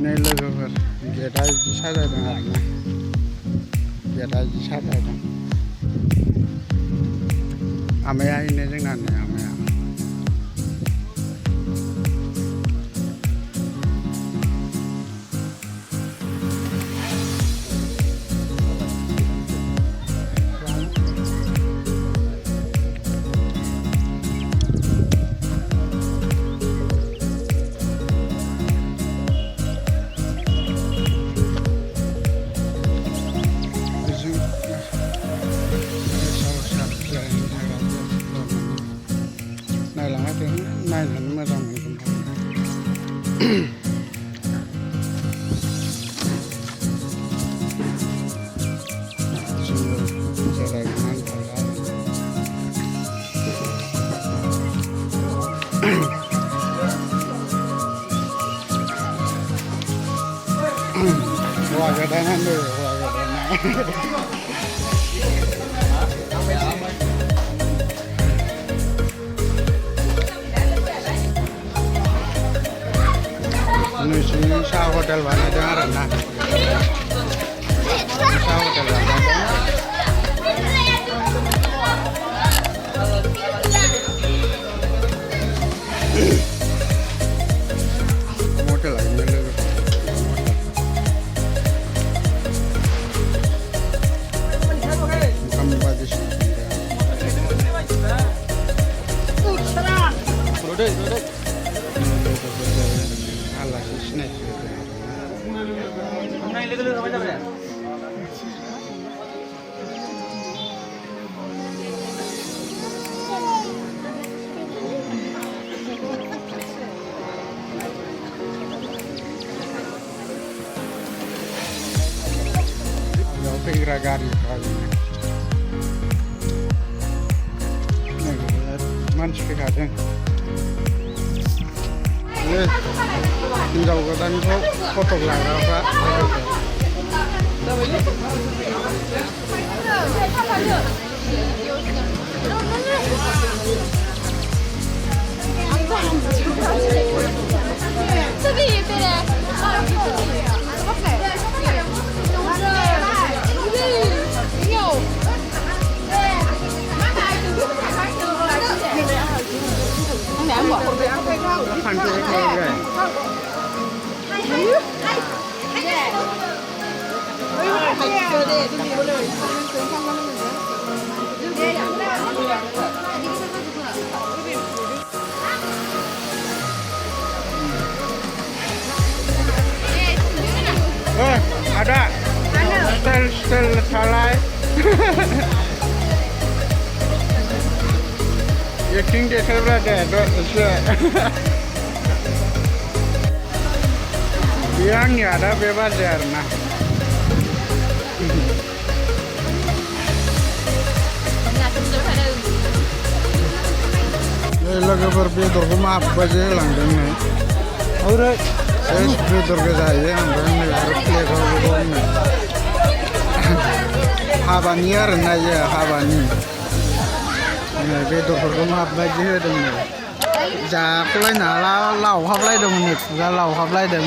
नै लोगोफोर गेटआ बिदि साजायदों आरोना गेटआ बिदि साजायदों आमाया इनो जोंना नै आमाया नायनानै मोजां मोनगोन जोङो जिरायनानै थाबाय हौवा गोदानानो हौवा गोदाना नोंसिनि साहा हटेल बानायदों आरोना साहा हटेल बानायदों हटेल आइनो लोगो ओंखाम बायदिसिना आलासि सिनायथि बेयाव फैग्रा गारिफ्रा मानसि फैखादों हिन्जाव गोदानखौ फट' लाग्राफ्रा ada style salai ya king dia berada yang ya ada bebas ya nah लोगोफोर बेदरखौ माबायदि लांदों नै बेदर गोजा जायो ओमफ्राय नै आरो प्लेटआव दं हाबानि आरो नायो हाबानि नै बेदरफोरखौ माबायदि होदों नै जाख'लायनो हाला लावहाबलायदोंमोन नै खुगा लावहाबलायदों